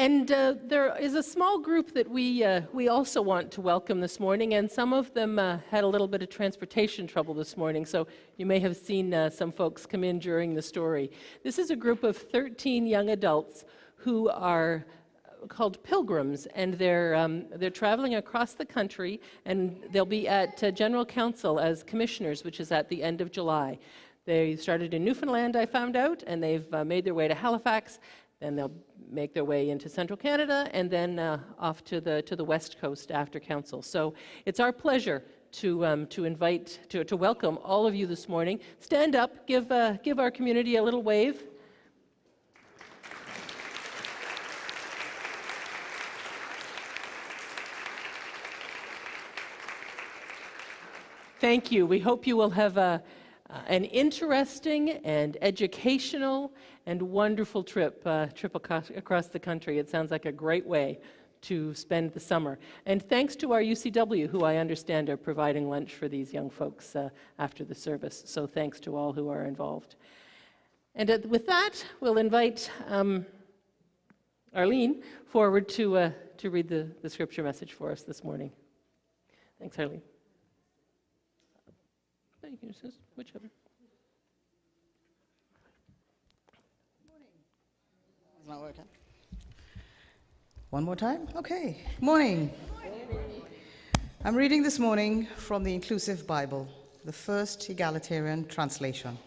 And there is a small group that we also want to welcome this morning, and some of them had a little bit of transportation trouble this morning, so you may have seen some folks come in during the story. This is a group of 13 young adults who are called pilgrims, and they're traveling across the country, and they'll be at General Council as commissioners, which is at the end of July. They started in Newfoundland, I found out, and they've made their way to Halifax. Then they'll make their way into central Canada, and then off to the west coast after council. So it's our pleasure to welcome all of you this morning. Stand up, give our community a little wave. Thank you. We hope you will have an interesting and educational and wonderful trip across the country. It sounds like a great way to spend the summer. And thanks to our UCW, who I understand are providing lunch for these young folks after the service. So thanks to all who are involved. And with that, we'll invite Arlene forward to read the scripture message for us this morning. Thanks, Arlene. You can just whichever. It's not working. One more time? Okay. Morning. I'm reading this morning from the Inclusive Bible, the First Egalitarian Translation.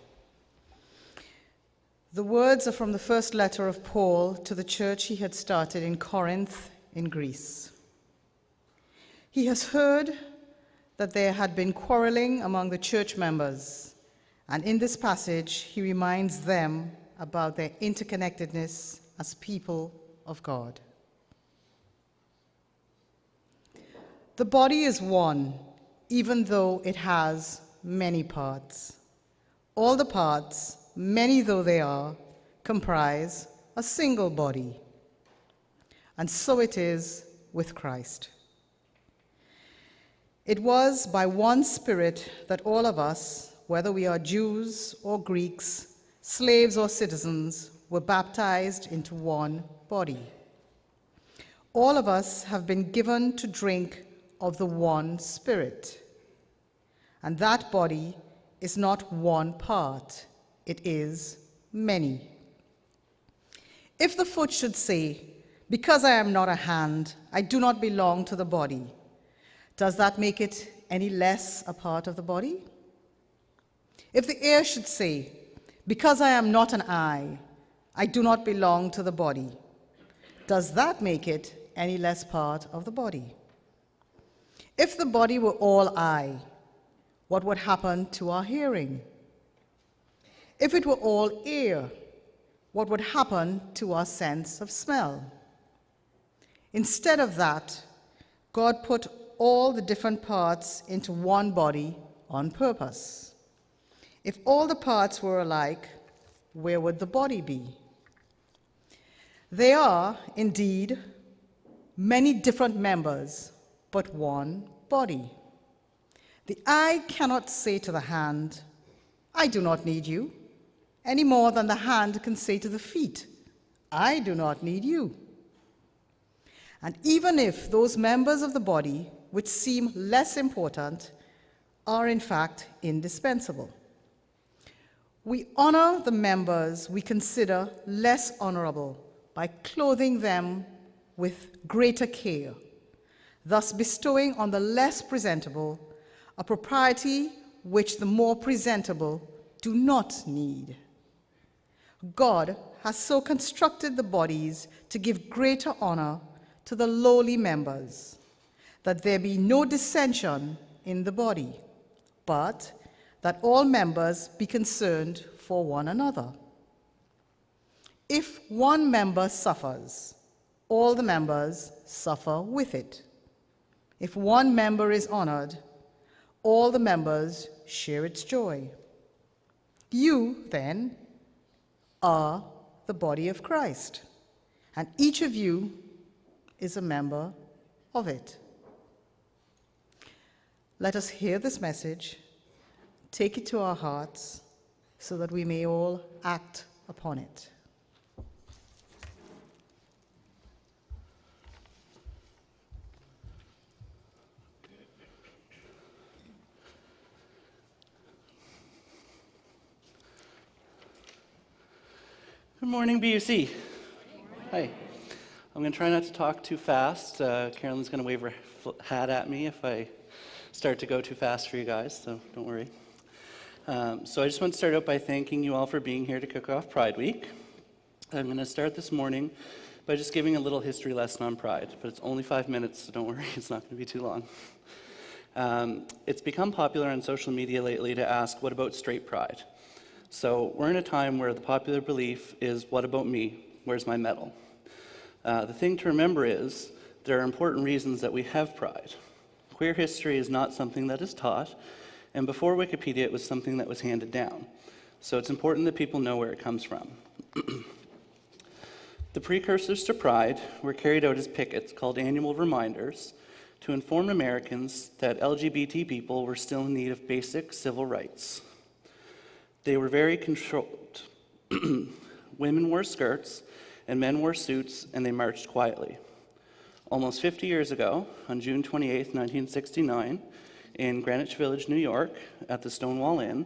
The words are from the first letter of Paul to the church he had started in Corinth in Greece. He has heard that there had been quarreling among the church members, and in this passage he reminds them about their interconnectedness as people of God. The body is one, even though it has many parts. All the parts, many though they are, comprise a single body. And so it is with Christ. It was by one Spirit that all of us, whether we are Jews or Greeks, slaves or citizens, were baptized into one body. All of us have been given to drink of the one Spirit. And that body is not one part, it is many. If the foot should say, "Because I am not a hand, I do not belong to the body," does that make it any less a part of the body? If the ear should say, "Because I am not an eye, I do not belong to the body," does that make it any less part of the body? If the body were all eye, what would happen to our hearing? If it were all ear, what would happen to our sense of smell? Instead of that, God put all the different parts into one body on purpose. If all the parts were alike, where would the body be? There are, indeed, many different members, but one body. The eye cannot say to the hand, "I do not need you," any more than the hand can say to the feet, "I do not need you." And even if those members of the body which seem less important are in fact indispensable, we honor the members we consider less honorable by clothing them with greater care, thus bestowing on the less presentable a propriety which the more presentable do not need. God has so constructed the bodies to give greater honor to the lowly members, that there be no dissension in the body, but that all members be concerned for one another. If one member suffers, all the members suffer with it. If one member is honored, all the members share its joy. You, then, are the body of Christ, and each of you is a member of it. Let us hear this message, take it to our hearts, so that we may all act upon it. Good morning, BUC. Hi. I'm going to try not to talk too fast. Carolyn's going to wave her hat at me if I start to go too fast for you guys, so don't worry. So I just want to start out by thanking you all for being here to kick off Pride Week. I'm going to start this morning by just giving a little history lesson on Pride, but it's only 5 minutes, so don't worry, it's not going to be too long. It's become popular on social media lately to ask, what about straight pride? So we're in a time where the popular belief is, what about me? Where's my medal? The thing to remember is, there are important reasons that we have pride. Queer history is not something that is taught, and before Wikipedia, it was something that was handed down. So it's important that people know where it comes from. The precursors to Pride were carried out as pickets called annual reminders to inform Americans that LGBT people were still in need of basic civil rights. They were very controlled. Women wore skirts and men wore suits, and they marched quietly. Almost 50 years ago, on June 28, 1969, in Greenwich Village, New York, at the Stonewall Inn,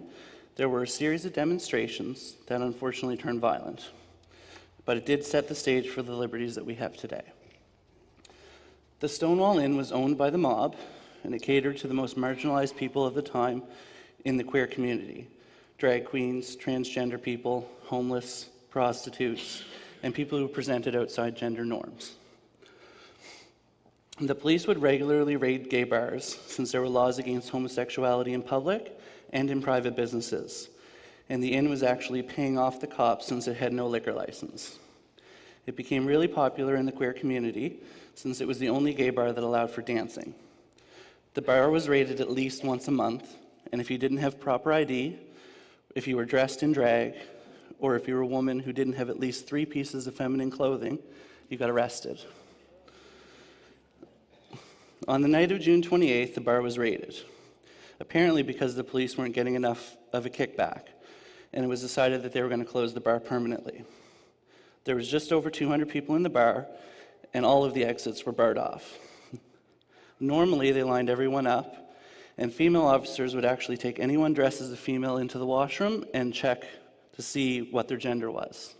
there were a series of demonstrations that unfortunately turned violent. But it did set the stage for the liberties that we have today. The Stonewall Inn was owned by the mob, and it catered to the most marginalized people of the time in the queer community: drag queens, transgender people, homeless, prostitutes, and people who presented outside gender norms. The police would regularly raid gay bars since there were laws against homosexuality in public and in private businesses, and the inn was actually paying off the cops since it had no liquor license. It became really popular in the queer community since it was the only gay bar that allowed for dancing. The bar was raided at least once a month, and if you didn't have proper ID, if you were dressed in drag, or if you were a woman who didn't have at least 3 pieces of feminine clothing, you got arrested. On the night of June 28th, the bar was raided, apparently because the police weren't getting enough of a kickback, and it was decided that they were going to close the bar permanently. There was just over 200 people in the bar, and all of the exits were barred off. Normally, they lined everyone up, and female officers would actually take anyone dressed as a female into the washroom and check to see what their gender was.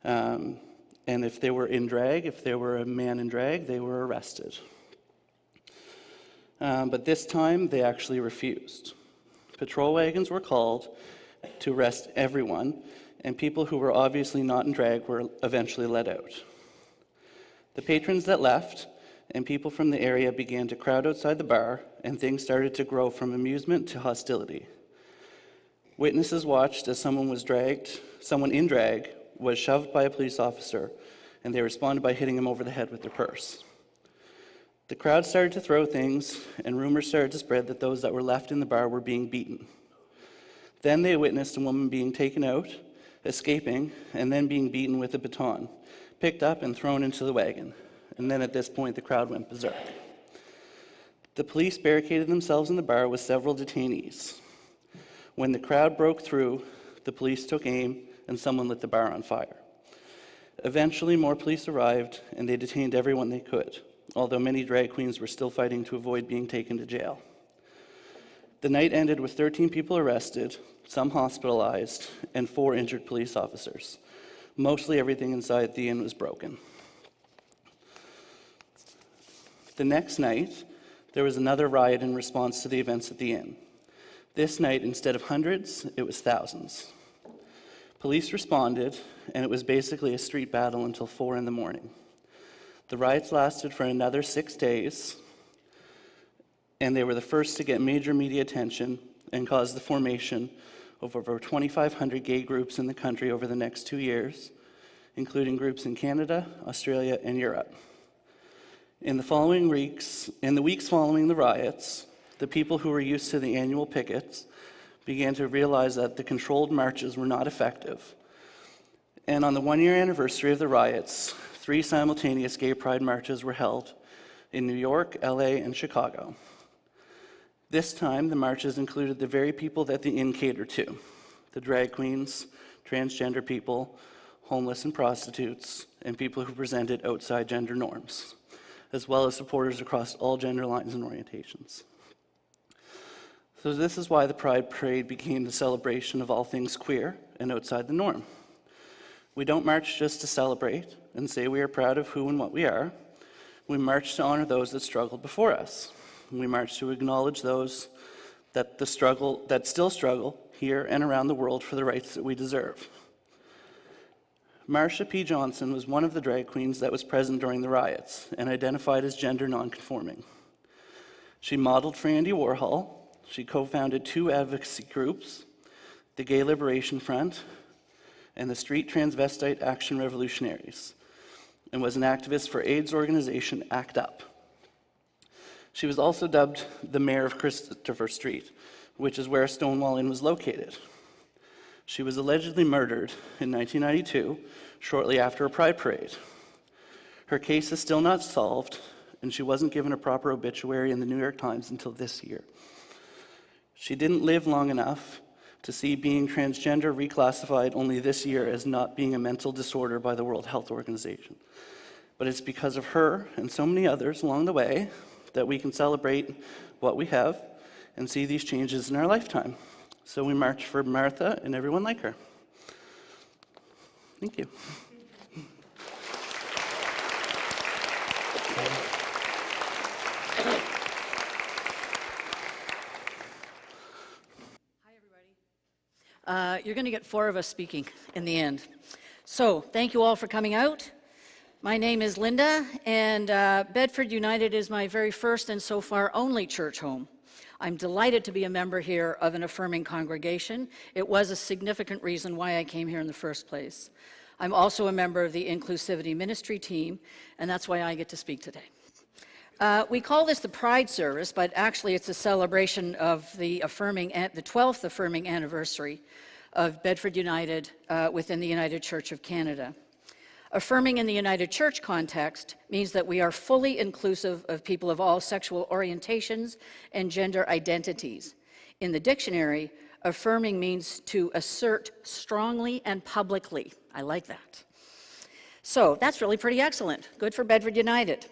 And if they were in drag, if they were a man in drag, they were arrested. But this time, they actually refused. Patrol wagons were called to arrest everyone, and people who were obviously not in drag were eventually let out. The patrons that left and people from the area began to crowd outside the bar, and things started to grow from amusement to hostility. Witnesses watched as someone in drag was shoved by a police officer, and they responded by hitting him over the head with their purse. The crowd started to throw things, and rumors started to spread that those that were left in the bar were being beaten. Then they witnessed a woman being taken out, escaping, and then being beaten with a baton, picked up and thrown into the wagon. And then at this point, the crowd went berserk. The police barricaded themselves in the bar with several detainees. When the crowd broke through, the police took aim, and someone lit the bar on fire. Eventually, more police arrived, and they detained everyone they could, although many drag queens were still fighting to avoid being taken to jail. The night ended with 13 people arrested, some hospitalized, and 4 injured police officers. Mostly everything inside the inn was broken. The next night, there was another riot in response to the events at the inn. This night, instead of hundreds, it was thousands. Police responded, and it was basically a street battle until 4 in the morning. The riots lasted for another 6 days, and they were the first to get major media attention and caused the formation of over 2,500 gay groups in the country over the next 2 years, including groups in Canada, Australia, and Europe. In the weeks following the riots, the people who were used to the annual pickets began to realize that the controlled marches were not effective. And on the 1-year anniversary of the riots, 3 simultaneous gay pride marches were held in New York, LA, and Chicago. This time, the marches included the very people that the inn catered to: the drag queens, transgender people, homeless and prostitutes, and people who presented outside gender norms, as well as supporters across all gender lines and orientations. So this is why the Pride Parade became the celebration of all things queer and outside the norm. We don't march just to celebrate and say we are proud of who and what we are. We march to honor those that struggled before us. We march to acknowledge those that still struggle here and around the world for the rights that we deserve. Marsha P. Johnson was one of the drag queens that was present during the riots and identified as gender nonconforming. She modeled for Andy Warhol. She co-founded 2 advocacy groups, the Gay Liberation Front and the Street Transvestite Action Revolutionaries, and was an activist for AIDS organization ACT UP. She was also dubbed the mayor of Christopher Street, which is where Stonewall Inn was located. She was allegedly murdered in 1992, shortly after a pride parade. Her case is still not solved, and she wasn't given a proper obituary in the New York Times until this year. She didn't live long enough to see being transgender reclassified only this year as not being a mental disorder by the World Health Organization. But it's because of her and so many others along the way that we can celebrate what we have and see these changes in our lifetime. So we march for Martha and everyone like her. Thank you. You're going to get 4 of us speaking in the end. So thank you all for coming out. My name is Linda, and Bedford United is my very first and so far only church home. I'm delighted to be a member here of an affirming congregation. It was a significant reason why I came here in the first place. I'm also a member of the Inclusivity Ministry team, and that's why I get to speak today. We call this the Pride Service, but actually it's a celebration of the 12th affirming anniversary of Bedford United within the United Church of Canada. Affirming in the United Church context means that we are fully inclusive of people of all sexual orientations and gender identities. In the dictionary, affirming means to assert strongly and publicly. I like that. So that's really pretty excellent. Good for Bedford United.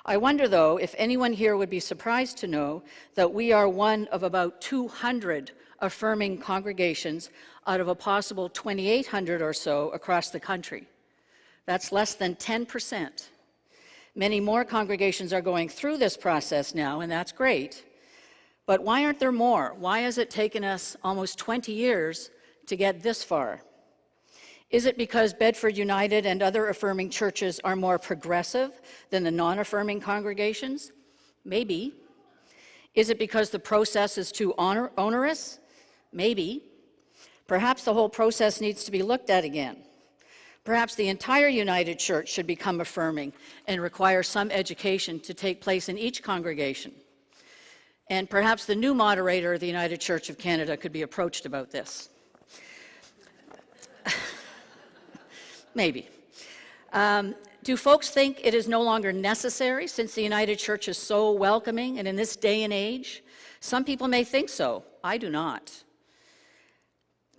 I wonder, though, if anyone here would be surprised to know that we are one of about 200 affirming congregations out of a possible 2,800 or so across the country. That's less than 10%. Many more congregations are going through this process now, and that's great. But why aren't there more? Why has it taken us almost 20 years to get this far? Is it because Bedford United and other affirming churches are more progressive than the non-affirming congregations? Maybe. Is it because the process is too onerous? Maybe. Perhaps the whole process needs to be looked at again. Perhaps the entire United Church should become affirming and require some education to take place in each congregation. And perhaps the new moderator of the United Church of Canada could be approached about this. Maybe. Do folks think it is no longer necessary since the United Church is so welcoming and in this day and age? Some people may think so. I do not.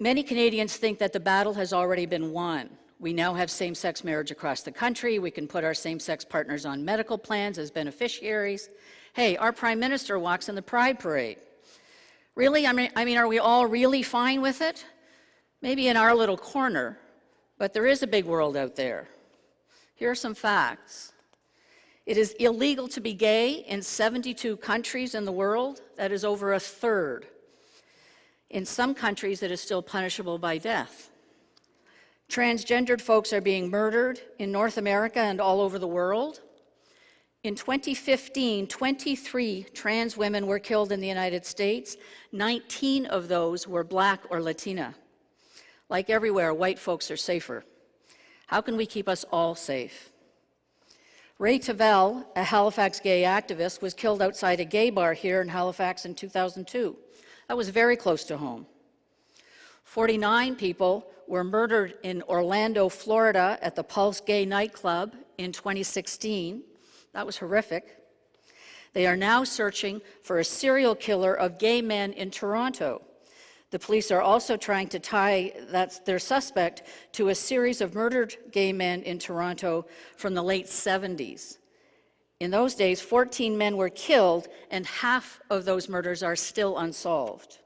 Many Canadians think that the battle has already been won. We now have same-sex marriage across the country. We can put our same-sex partners on medical plans as beneficiaries. Hey, our Prime Minister walks in the Pride Parade. Really? I mean, are we all really fine with it? Maybe in our little corner. But there is a big world out there. Here are some facts. It is illegal to be gay in 72 countries in the world. That is over a third. In some countries, it is still punishable by death. Transgendered folks are being murdered in North America and all over the world. In 2015, 23 trans women were killed in the United States. 19 of those were Black or Latina. Like everywhere, white folks are safer. How can we keep us all safe? Ray Tavel, a Halifax gay activist, was killed outside a gay bar here in Halifax in 2002. That was very close to home. 49 people were murdered in Orlando, Florida at the Pulse Gay nightclub in 2016. That was horrific. They are now searching for a serial killer of gay men in Toronto. The police are also trying to tie their suspect to a series of murdered gay men in Toronto from the late 70s. In those days, 14 men were killed, and half of those murders are still unsolved.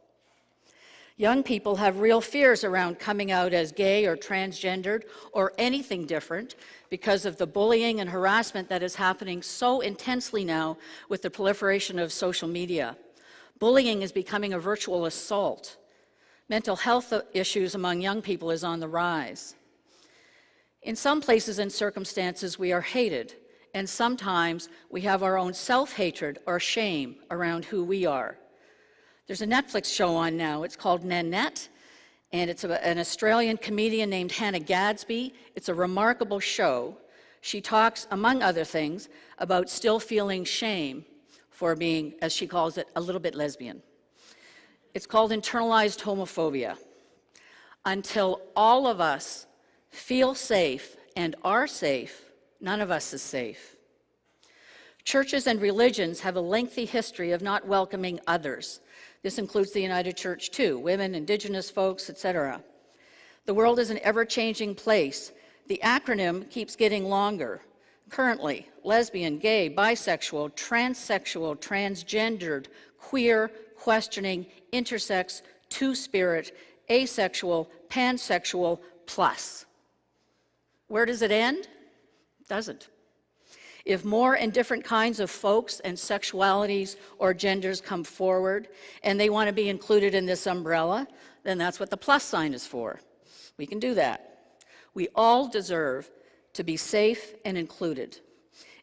Young people have real fears around coming out as gay or transgendered or anything different because of the bullying and harassment that is happening so intensely now with the proliferation of social media. Bullying is becoming a virtual assault. Mental health issues among young people is on the rise. In some places and circumstances, we are hated, and sometimes we have our own self-hatred or shame around who we are. There's a Netflix show on now. It's called Nanette, and it's an Australian comedian named Hannah Gadsby. It's a remarkable show. She talks, among other things, about still feeling shame for being, as she calls it, a little bit lesbian. It's called internalized homophobia. Until all of us feel safe and are safe, none of us is safe. Churches and religions have a lengthy history of not welcoming others. This includes the United Church too, women, indigenous folks, etc. The world is an ever-changing place. The acronym keeps getting longer. Currently, lesbian, gay, bisexual, transsexual, transgendered, queer, questioning, intersex, two-spirit, asexual, pansexual, plus. Where does it end? It doesn't. If more and different kinds of folks and sexualities or genders come forward and they want to be included in this umbrella, then that's what the plus sign is for. We can do that. We all deserve to be safe and included.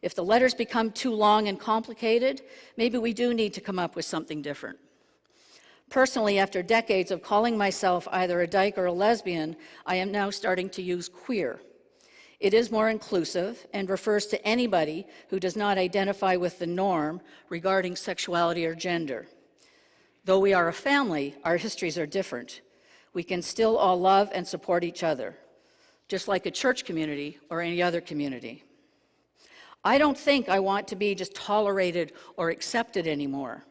If the letters become too long and complicated, maybe we do need to come up with something different. Personally, after decades of calling myself either a dyke or a lesbian, I am now starting to use queer. It is more inclusive and refers to anybody who does not identify with the norm regarding sexuality or gender. Though we are a family, our histories are different. We can still all love and support each other, just like a church community or any other community. I don't think I want to be just tolerated or accepted anymore.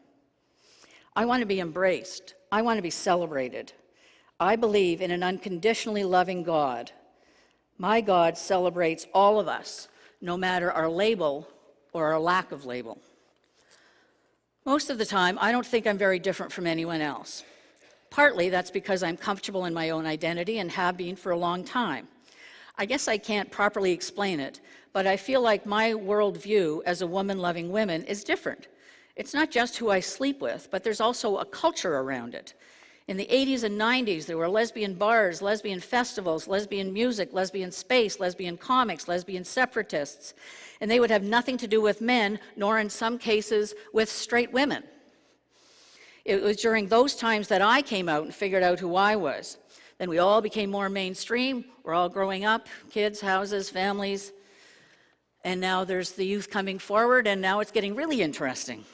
I want to be embraced. I want to be celebrated. I believe in an unconditionally loving God. My God celebrates all of us, no matter our label or our lack of label. Most of the time, I don't think I'm very different from anyone else. Partly that's because I'm comfortable in my own identity and have been for a long time. I guess I can't properly explain it, but I feel like my worldview as a woman loving women is different. It's not just who I sleep with, but there's also a culture around it. In the 80s and 90s, there were lesbian bars, lesbian festivals, lesbian music, lesbian space, lesbian comics, lesbian separatists, and they would have nothing to do with men, nor in some cases with straight women. It was during those times that I came out and figured out who I was. Then we all became more mainstream. We're all growing up, kids, houses, families, and now there's the youth coming forward, and now it's getting really interesting.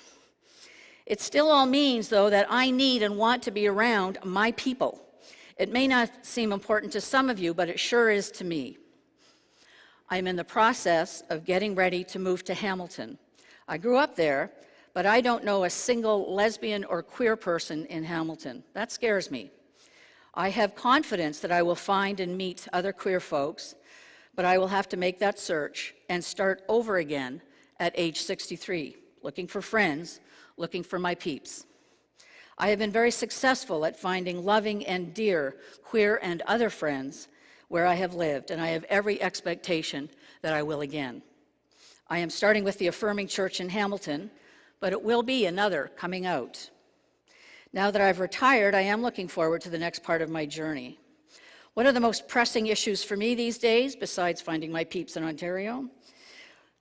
It still all means, though, that I need and want to be around my people. It may not seem important to some of you, but it sure is to me. I'm in the process of getting ready to move to Hamilton. I grew up there, but I don't know a single lesbian or queer person in Hamilton. That scares me. I have confidence that I will find and meet other queer folks, but I will have to make that search and start over again at age 63, looking for friends, looking for my peeps. I have been very successful at finding loving and dear queer and other friends where I have lived, and I have every expectation that I will again. I am starting with the Affirming Church in Hamilton, but it will be another coming out. Now that I've retired, I am looking forward to the next part of my journey. What are the most pressing issues for me these days, besides finding my peeps in Ontario?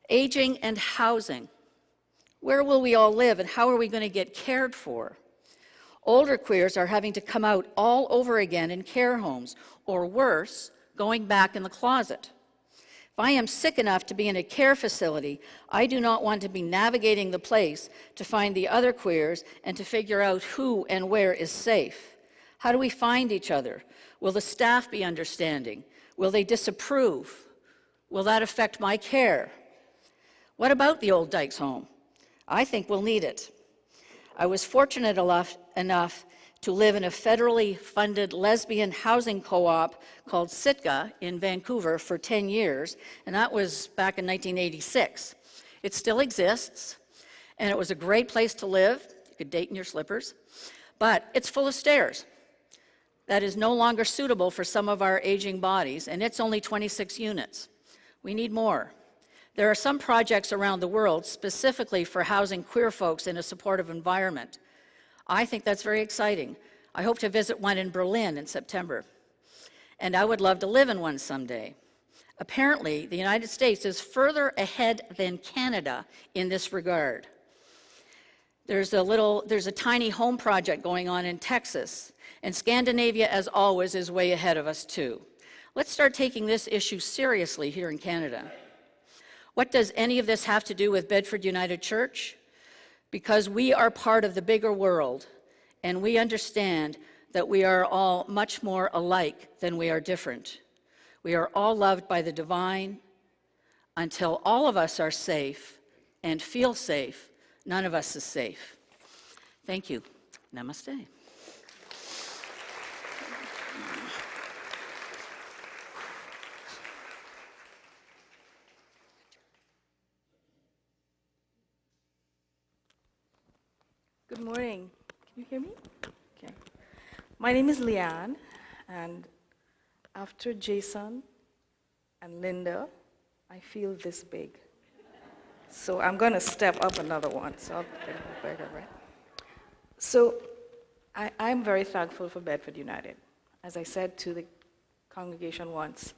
Aging and housing. Where will we all live, and how are we going to get cared for? Older queers are having to come out all over again in care homes, or worse, going back in the closet. If I am sick enough to be in a care facility, I do not want to be navigating the place to find the other queers and to figure out who and where is safe. How do we find each other? Will the staff be understanding? Will they disapprove? Will that affect my care? What about the old Dykes home? I think we'll need it. I was fortunate enough to live in a federally funded lesbian housing co-op called Sitka in Vancouver for 10 years, and that was back in 1986. It still exists, and it was a great place to live. You could date in your slippers, but it's full of stairs. that is no longer suitable for some of our aging bodies, and it's only 26 units. We need more. There are some projects around the world specifically for housing queer folks in a supportive environment. I think that's very exciting. I hope to visit one in Berlin in September, and I would love to live in one someday. Apparently, the United States is further ahead than Canada in this regard. There's a tiny home project going on in Texas, and Scandinavia, as always, is way ahead of us too. Let's start taking this issue seriously here in Canada. What does any of this have to do with Bedford United Church? Because we are part of the bigger world, and we understand that we are all much more alike than we are different. We are all loved by the divine. Until all of us are safe and feel safe, none of us is safe. Thank you. Namaste. Good morning. Can you hear me? Okay. My name is Leanne, and after Jason and Linda, I feel this big. So I'm going to step up another one, so I'll get it bigger, right? So I'm very thankful for Bedford United. As I said to the congregation once,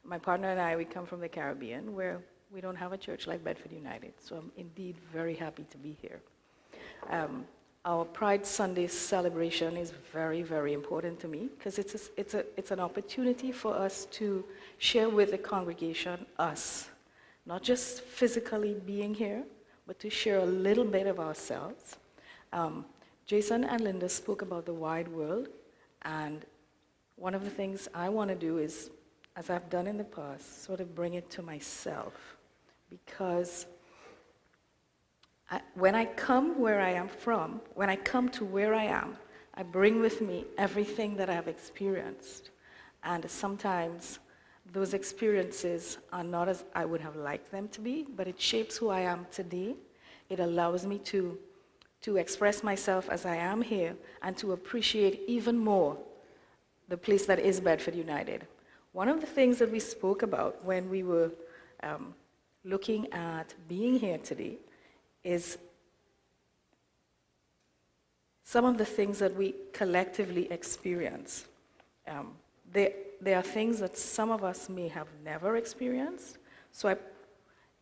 my partner and I, we come from the Caribbean, where we don't have a church like Bedford United, so I'm indeed very happy to be here. Our Pride Sunday celebration is very, very important to me because it's an opportunity for us to share with the congregation us, not just physically being here, but to share a little bit of ourselves. Jason and Linda spoke about the wide world, and one of the things I want to do is, as I've done in the past, sort of bring it to myself, because when I come to where I am, I bring with me everything that I've experienced. And sometimes those experiences are not as I would have liked them to be, but it shapes who I am today. It allows me to express myself as I am here and to appreciate even more the place that is Bedford United. One of the things that we spoke about when we were looking at being here today is some of the things that we collectively experience. There are things that some of us may have never experienced. So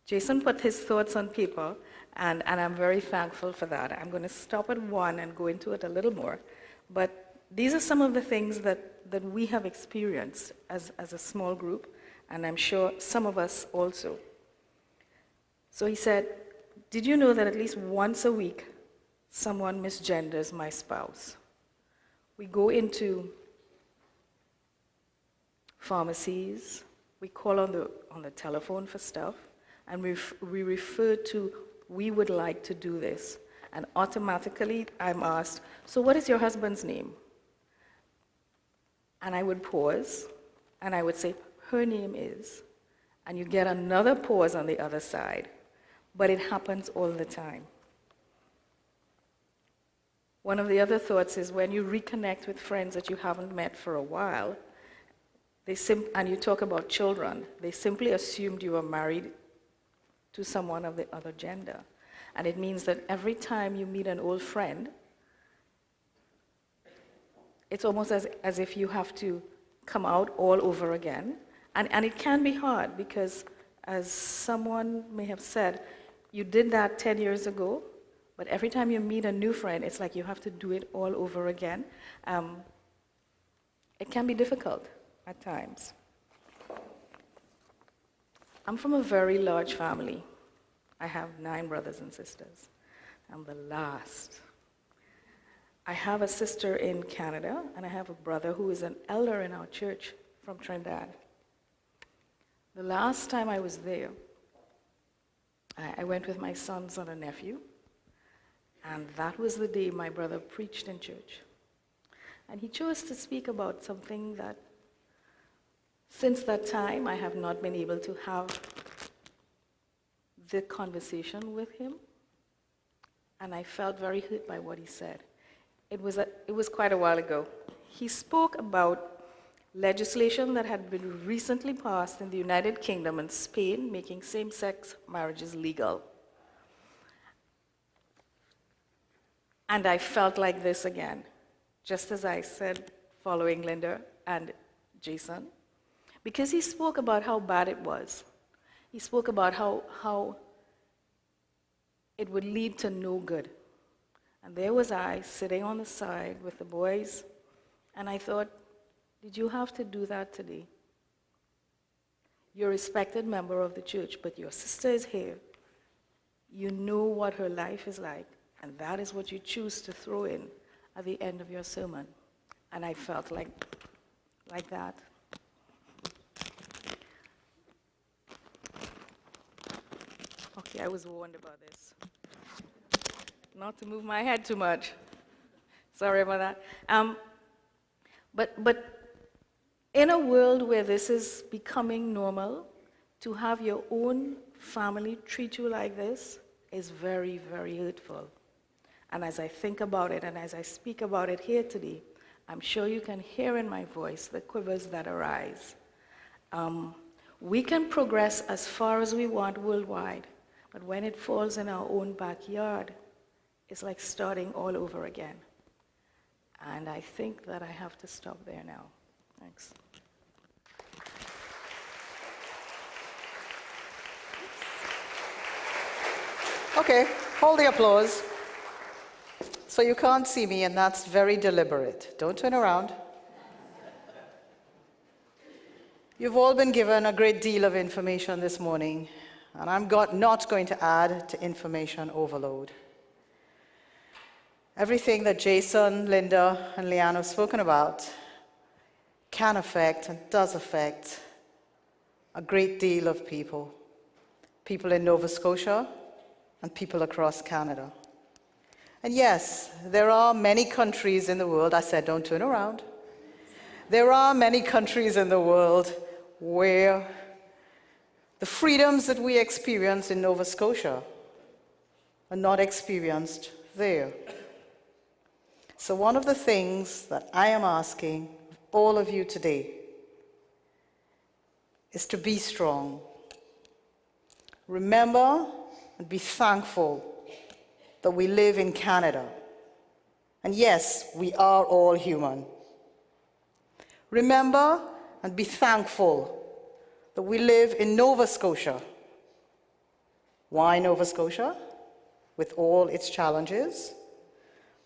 Jason put his thoughts on paper, and I'm very thankful for that. I'm going to stop at one and go into it a little more. But these are some of the things that we have experienced as a small group, and I'm sure some of us also. So he said, did you know that at least once a week, someone misgenders my spouse? We go into pharmacies, we call on the telephone for stuff, and we refer to, we would like to do this. And automatically I'm asked, so what is your husband's name? And I would pause, and I would say, her name is, and you get another pause on the other side. But it happens all the time. One of the other thoughts is when you reconnect with friends that you haven't met for a while, and you talk about children, they simply assumed you were married to someone of the other gender. And it means that every time you meet an old friend, it's almost as if you have to come out all over again. And it can be hard because, as someone may have said, you did that 10 years ago, but every time you meet a new friend, it's like you have to do it all over again. It can be difficult at times. I'm from a very large family. I have 9 brothers and sisters. I'm the last. I have a sister in Canada, and I have a brother who is an elder in our church from Trinidad. The last time I was there, I went with my sons and a nephew, and that was the day my brother preached in church. And he chose to speak about something that, since that time, I have not been able to have the conversation with him, and I felt very hurt by what he said. It was quite a while ago. he spoke about legislation that had been recently passed in the United Kingdom and Spain making same-sex marriages legal. And I felt like this again, just as I said, following Linda and Jason, because he spoke about how bad it was. He spoke about how it would lead to no good. And there was I sitting on the side with the boys, and I thought, did you have to do that today? You're a respected member of the church, but your sister is here. You know what her life is like, and that is what you choose to throw in at the end of your sermon. And I felt like that. Okay, I was warned about this. Not to move my head too much. Sorry about that. But in a world where this is becoming normal, to have your own family treat you like this is very, very hurtful. And as I think about it and as I speak about it here today, I'm sure you can hear in my voice the quivers that arise. We can progress as far as we want worldwide, but when it falls in our own backyard, it's like starting all over again. And I think that I have to stop there now. Thanks. Okay, hold the applause. So you can't see me, and that's very deliberate. Don't turn around. You've all been given a great deal of information this morning, and I'm not going to add to information overload. Everything that Jason, Linda, and Leanne have spoken about can affect and does affect a great deal of people. People in Nova Scotia and people across Canada. And yes, there are many countries in the world, I said don't turn around. There are many countries in the world where the freedoms that we experience in Nova Scotia are not experienced there. So one of the things that I am asking all of you today is to be strong. Remember and be thankful that we live in Canada. And yes, we are all human. Remember and be thankful that we live in Nova Scotia. Why Nova Scotia? With all its challenges?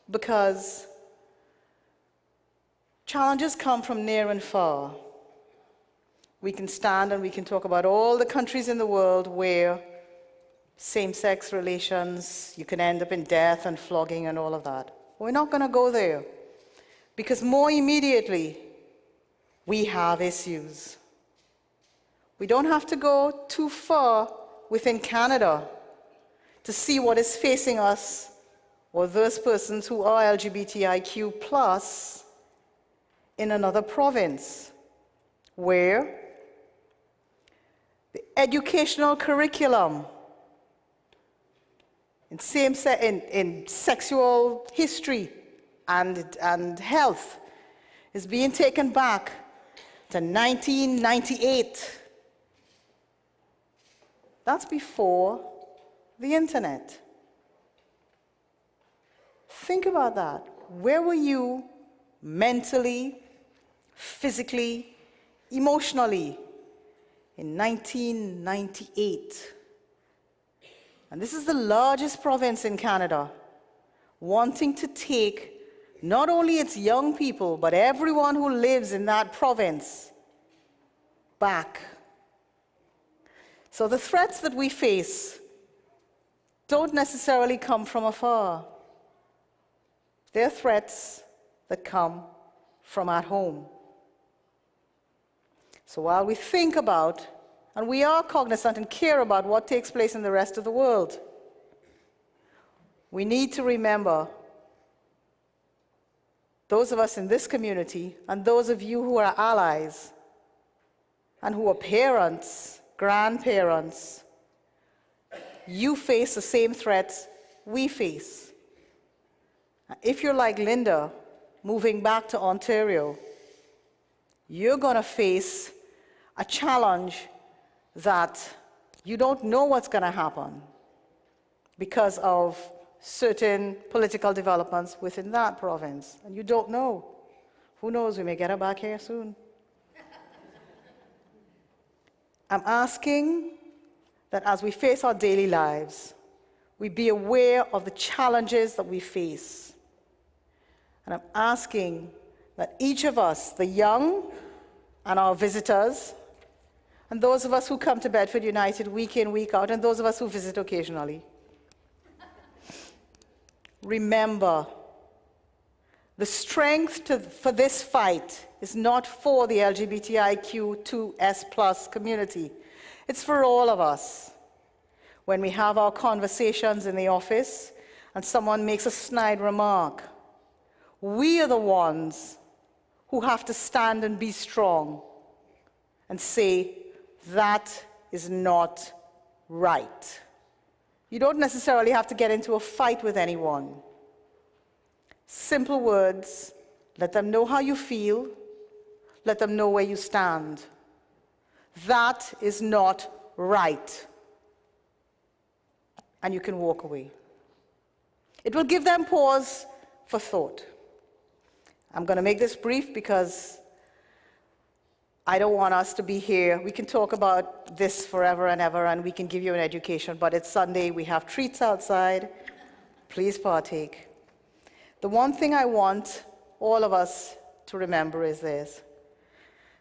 Because challenges come from near and far. We can stand and we can talk about all the countries in the world where same-sex relations, you can end up in death and flogging and all of that. We're not going to go there because more immediately we have issues. We don't have to go too far within Canada to see what is facing us or those persons who are LGBTIQ plus in another province where the educational curriculum in sexual history and health is being taken back to 1998. That's before the internet. Think about that. Where were you mentally, physically, emotionally in 1998? And this is the largest province in Canada, wanting to take not only its young people, but everyone who lives in that province back. So the threats that we face don't necessarily come from afar. They're threats that come from at home. So while we think about, and we are cognizant and care about what takes place in the rest of the world, we need to remember, those of us in this community and those of you who are allies and who are parents, grandparents, you face the same threats we face. If you're like Linda, moving back to Ontario, you're going to face a challenge that you don't know what's going to happen because of certain political developments within that province. And you don't know. Who knows, we may get her back here soon. I'm asking that as we face our daily lives, we be aware of the challenges that we face. And I'm asking that each of us, the young and our visitors, and those of us who come to Bedford United week in, week out, and those of us who visit occasionally, remember, the strength for this fight is not for the LGBTIQ2S+ community. It's for all of us. When we have our conversations in the office and someone makes a snide remark, we are the ones who have to stand and be strong and say, that is not right. You don't necessarily have to get into a fight with anyone. Simple words, let them know how you feel, let them know where you stand. That is not right. And you can walk away. It will give them pause for thought. I'm going to make this brief because I don't want us to be here. We can talk about this forever and ever, and we can give you an education, but it's Sunday, we have treats outside. Please partake. The one thing I want all of us to remember is this.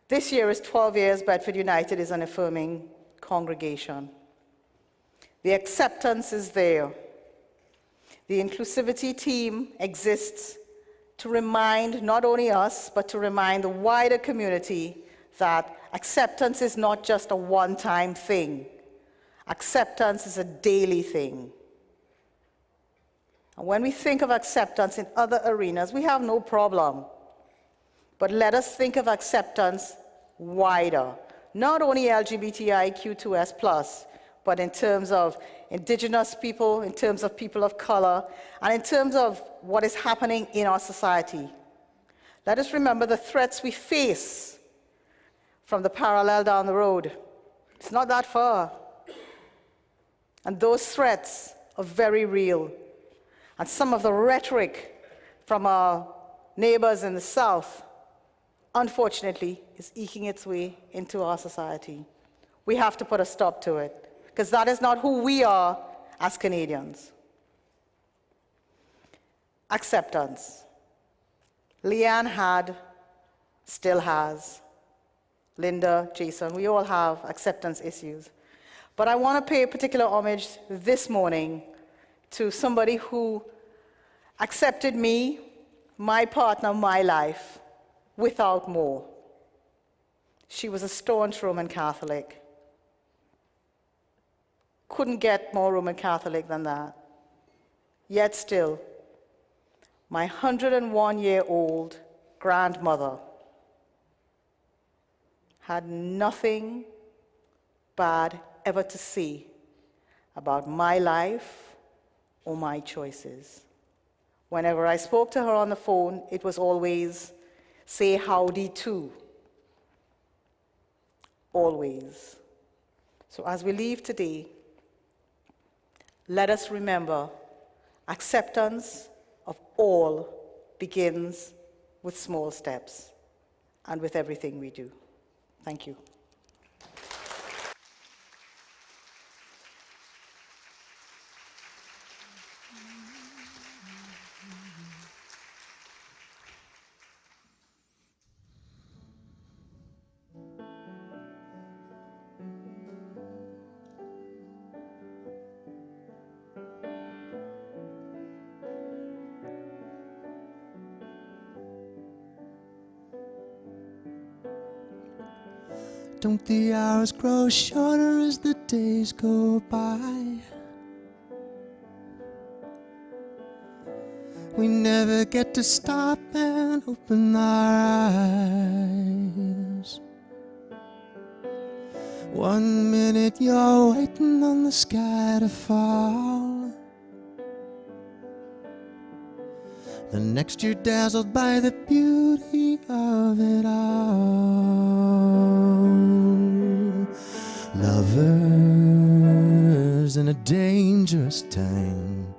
This year is 12 years Bedford United is an affirming congregation. The acceptance is there. The Inclusivity Team exists to remind not only us, but to remind the wider community that acceptance is not just a one-time thing. Acceptance is a daily thing. And when we think of acceptance in other arenas, we have no problem. But let us think of acceptance wider. Not only LGBTIQ2S+, but in terms of indigenous people, in terms of people of color, and in terms of what is happening in our society. Let us remember the threats we face from the parallel down the road. It's not that far. And those threats are very real. And some of the rhetoric from our neighbors in the South, unfortunately, is eking its way into our society. We have to put a stop to it, because that is not who we are as Canadians. Acceptance. Leanne had, still has. Linda, Jason, we all have acceptance issues. But I want to pay particular homage this morning to somebody who accepted me, my partner, my life, without more. She was a staunch Roman Catholic. Couldn't get more Roman Catholic than that. Yet still, my 101-year-old grandmother had nothing bad ever to say about my life or my choices. Whenever I spoke to her on the phone, it was always, say howdy to. Always. So as we leave today, let us remember acceptance of all begins with small steps and with everything we do. Thank you. Don't the hours grow shorter as the days go by? We never get to stop and open our eyes. 1 minute you're waiting on the sky to fall. The next you're dazzled by the beauty of it all. Lovers in a dangerous time.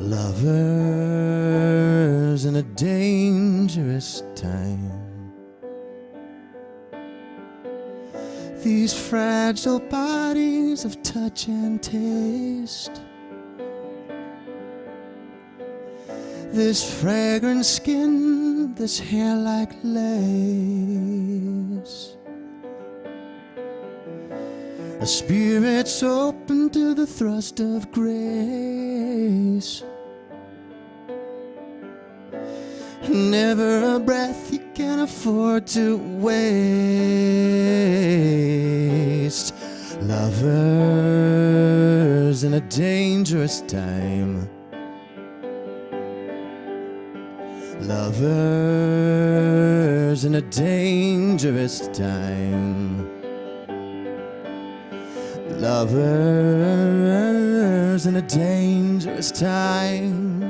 Lovers in a dangerous time. These fragile bodies of touch and taste. This fragrant skin, this hair like lace. A spirit's open to the thrust of grace. Never a breath you can afford to waste. Lovers in a dangerous time. Lovers in a dangerous time. Lovers in a dangerous time.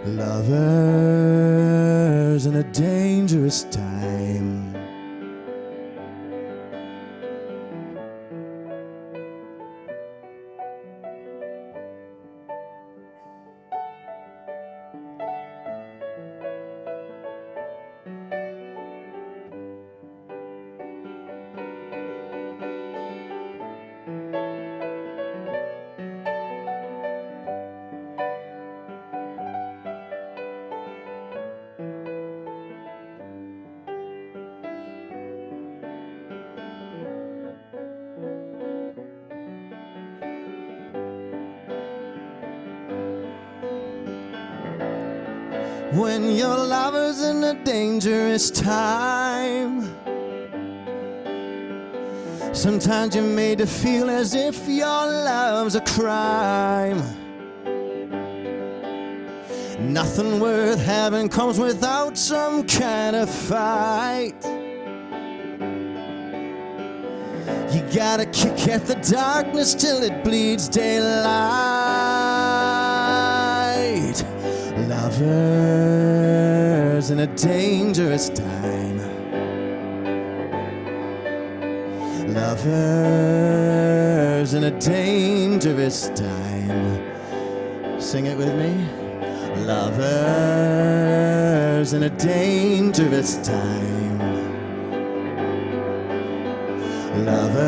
Lovers in a dangerous time. When your lover's in a dangerous time, sometimes you're made to feel as if your love's a crime. Nothing worth having comes without some kind of fight. You gotta kick at the darkness till it bleeds daylight. Lovers in a dangerous time. Lovers in a dangerous time. Sing it with me. Lovers in a dangerous time. Lovers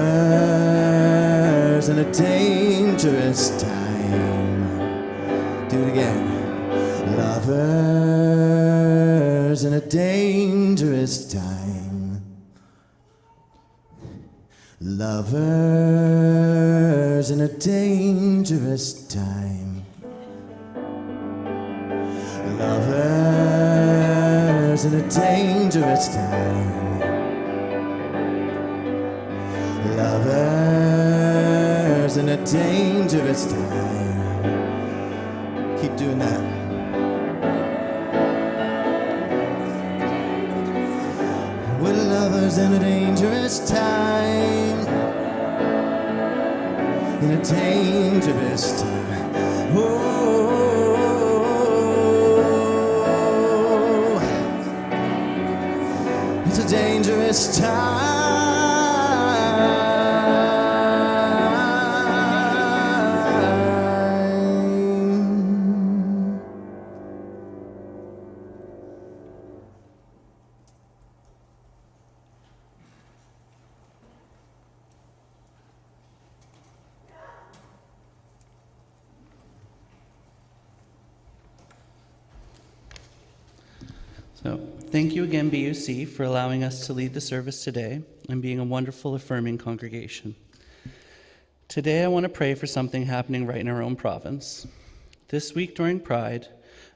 in a dangerous time. Do it again. Lovers in a dangerous time. Lovers in a dangerous time. Lovers in a dangerous time. Lovers in a dangerous time. Keep doing that. We're lovers in a dangerous time. In a dangerous time. Oh, it's a dangerous time. So, thank you again, BUC, for allowing us to lead the service today and being a wonderful affirming congregation. Today, I want to pray for something happening right in our own province. This week during Pride,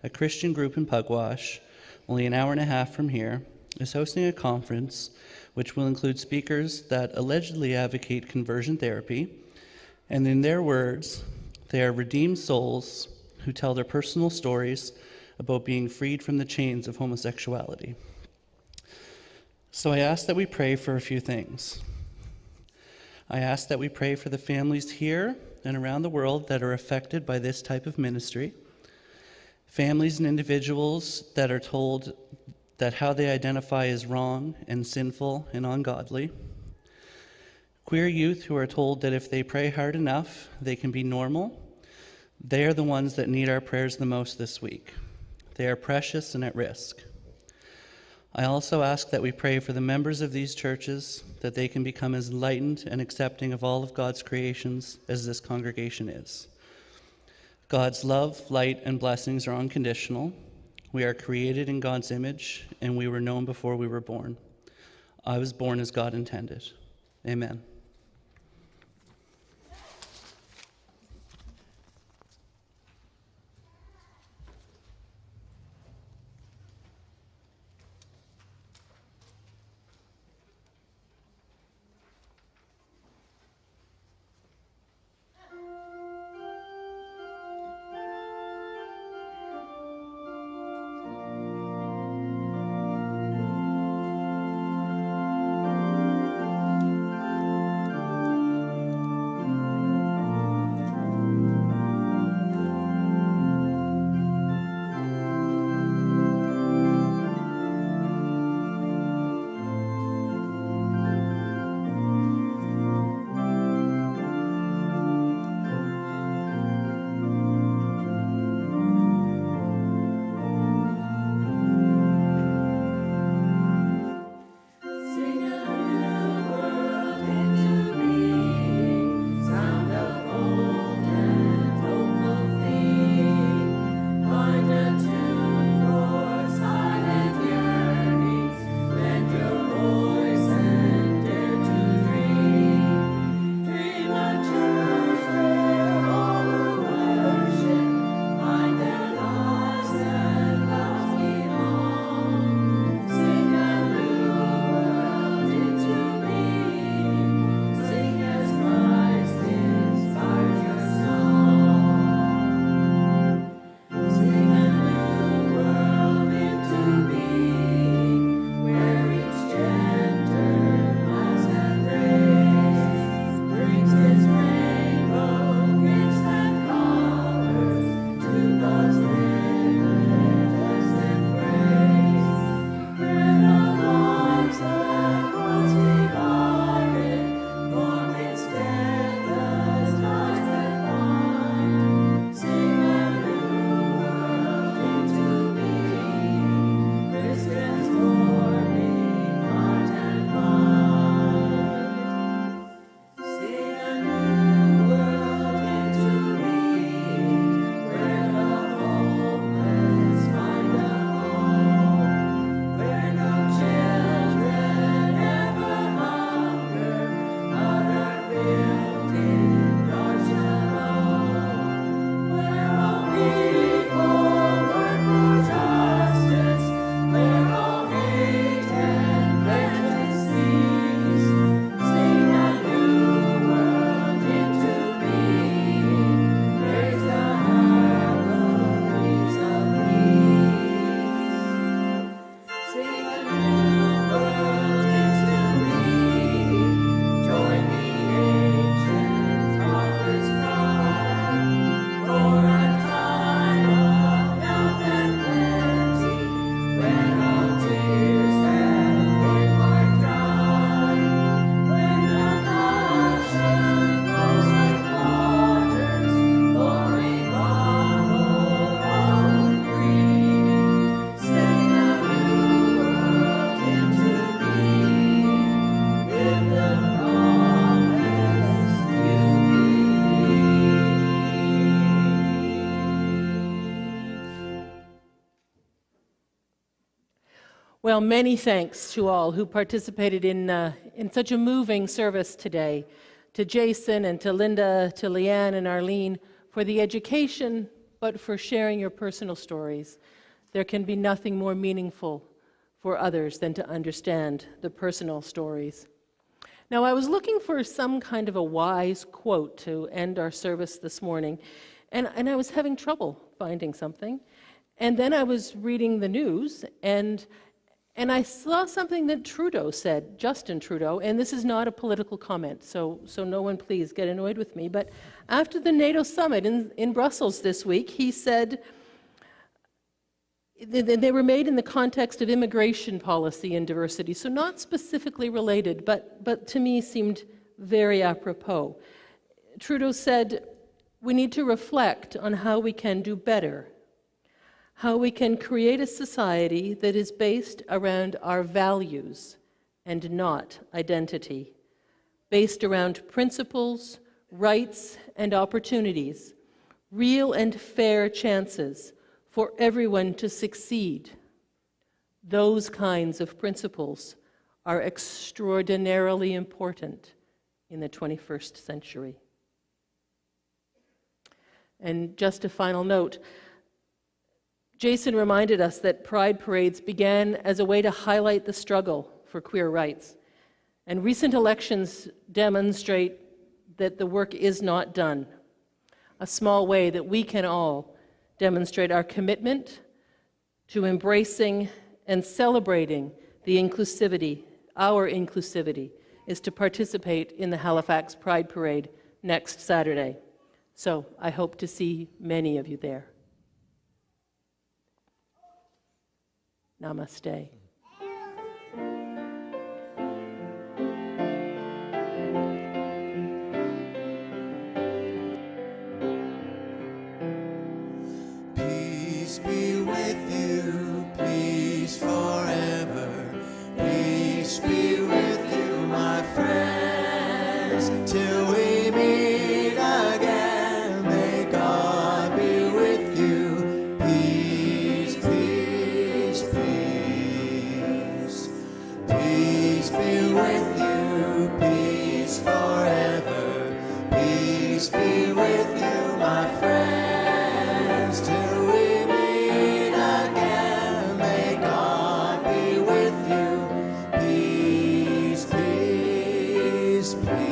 a Christian group in Pugwash, only an hour and a half from here, is hosting a conference which will include speakers that allegedly advocate conversion therapy, and in their words, they are redeemed souls who tell their personal stories about being freed from the chains of homosexuality. So I ask that we pray for a few things. I ask that we pray for the families here and around the world that are affected by this type of ministry, families and individuals that are told that how they identify is wrong and sinful and ungodly, queer youth who are told that if they pray hard enough, they can be normal. They are the ones that need our prayers the most this week. They are precious and at risk. I also ask that we pray for the members of these churches, that they can become as enlightened and accepting of all of God's creations as this congregation is. God's love, light, and blessings are unconditional. We are created in God's image, and we were known before we were born. I was born as God intended. Amen. Well, many thanks to all who participated in such a moving service today. To Jason and to Linda, to Leanne and Arlene for the education, but for sharing your personal stories. There can be nothing more meaningful for others than to understand the personal stories. Now, I was looking for some kind of a wise quote to end our service this morning, and I was having trouble finding something. And then I was reading the news, and And I saw something that Trudeau said, Justin Trudeau, and this is not a political comment, so no one please get annoyed with me, but after the NATO summit in Brussels this week, he said, they were made in the context of immigration policy and diversity, so not specifically related, but to me seemed very apropos. Trudeau said, we need to reflect on how we can do better, how we can create a society that is based around our values and not identity, based around principles, rights, and opportunities, real and fair chances for everyone to succeed. Those kinds of principles are extraordinarily important in the 21st century. And just a final note, Jason reminded us that Pride parades began as a way to highlight the struggle for queer rights. And recent elections demonstrate that the work is not done. A small way that we can all demonstrate our commitment to embracing and celebrating the inclusivity, our inclusivity, is to participate in the Halifax Pride Parade next Saturday. So I hope to see many of you there. Namaste. Peace be with you, peace forever. Peace be with you, my friends, till we meet again. May God be with you. Peace, peace, peace. Peace be with you, peace forever. Peace be with you, my friends, till we meet again. May God be with you. Peace, peace, peace.